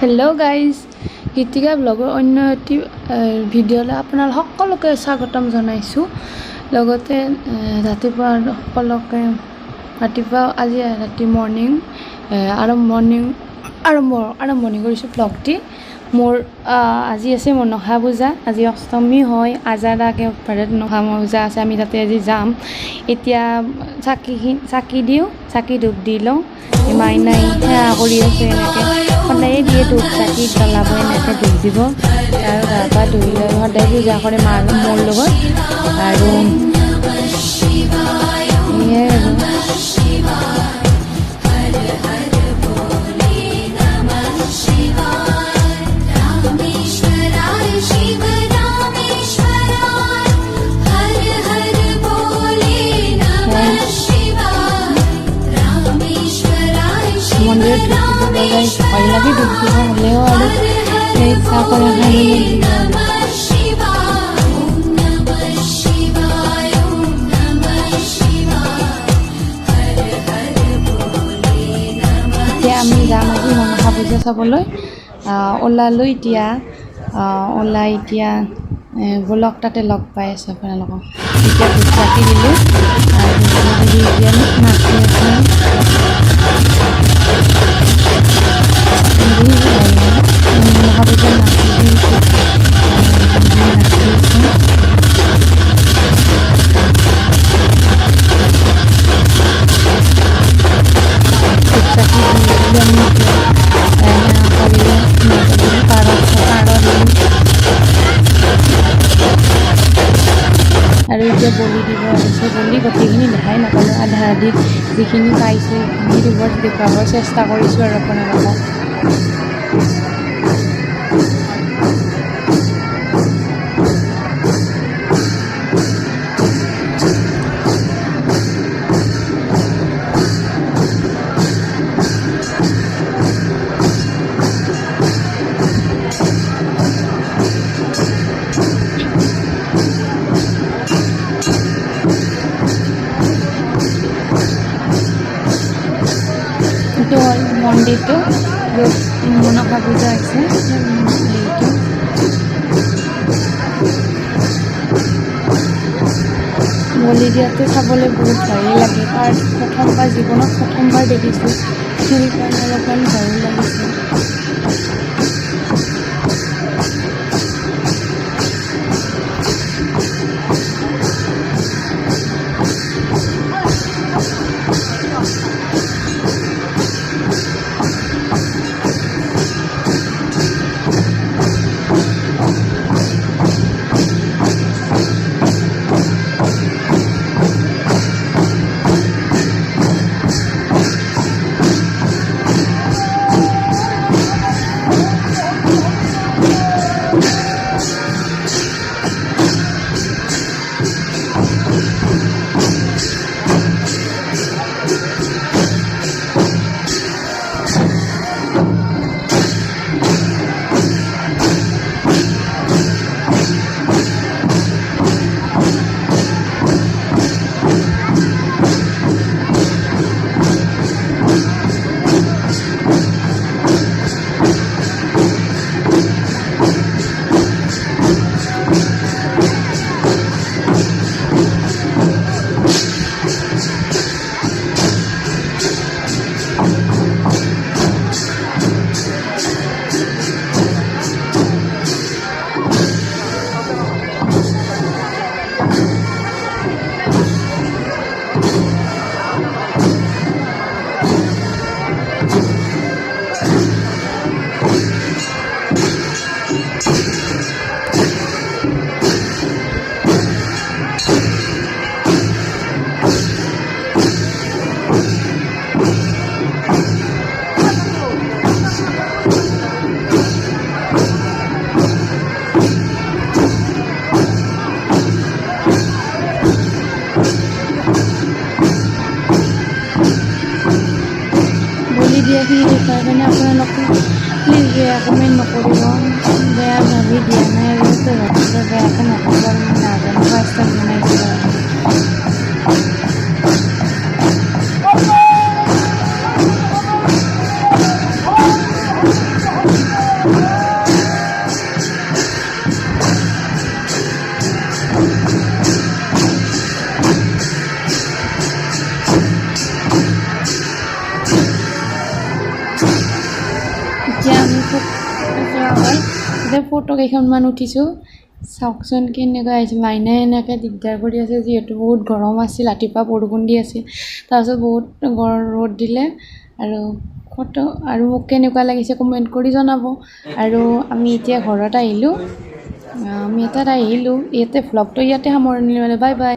Hello' guys, Gitika ব্লগৰ অন্য এটি ভিডিঅ'লৈ আপোনাৰ সকলোকে স্বাগতম জনাইছোঁ। লগতে ৰাতিপুৱা আজি ৰাতি আৰম্ভণি কৰিছোঁ ব্লগটি। মোৰ আজি আছে মনসা পূজা, আজি অষ্টমী হয়। আজাৰাকে ভাৰত মনসা পূজা আছে, আমি তাতে আজি যাম। এতিয়া চাকি দিওঁ, চাকি ধূপ দি লওঁ। মাইনাই সেৱা কৰি আছে, এনেকৈ সদায়ে দিয়ে ধূপ চাকি জ্বলাব, এনেকৈ ধূপ দিব আৰু গা পা ধুই লৈ সদায় পূজা কৰে মোৰ লগত। আৰু সেয়াই আৰু মন্দিৰত ধূপ দিব যায়, ভয় লাগে ধূপ দিব হ'লেও আৰু সেই চাকৰি এতিয়া আমি যাম আজি মনসা পূজা চাবলৈ। ওলালোঁ এতিয়া, বলক তাতে লগ পাই আছোঁ আপোনালোকক। এতিয়া ধূপ চাকি দিলোঁ আৰু এতিয়া নাচি আছোঁ। মনসা পূজাত নাচি আছোঁ। আৰু এতিয়া বলি দিব আহিছে। বলি গোটেইখিনি দেখাই নাপালোঁ, আধা আধি যিখিনি পাইছোঁ সেইখিনি দেখুৱাবৰ চেষ্টা কৰিছোঁ আৰু আপোনালোকক। এইটো হ'ল মন্দিৰটো, য'ত মনসা পূজা আছে। বলি দিয়াটো চাবলৈ বহুত ভয়ে লাগে, কাৰণ জীৱনত প্ৰথমবাৰ দেখিছোঁ, সেইকাৰণে অলপমান ভয়ো লাগিছে। ভিডিঅ'খিনি দেখাৰ কাৰণে আপোনালোকে প্লিজ বেয়া কমেণ্ট নকৰিব। বেয়া ভাবি দিয়া নাই আৰু বেয়াকৈ নকৰিব। আমি নাজানো, ফাৰ্ষ্ট টাইম বনাইছোঁ। ফটো কেইখনমান উঠিছোঁ চাওকচোন কেনেকুৱা আহিছে মাইনাই এনেকৈ দিগদাৰ কৰি আছে যিহেতু বহুত গৰম আছিল ৰাতিপুৱা বৰষুণ দি আছিল তাৰপিছত বহুত ৰ'দ দিলে আৰু ফটো আৰু মোক কেনেকুৱা লাগিছে কমেণ্ট কৰি জনাব আৰু আমি এতিয়া ঘৰত আহিলোঁ ইয়াতে ভ্লগটো ইয়াতে সামৰণি মাৰিলোঁ বাই বাই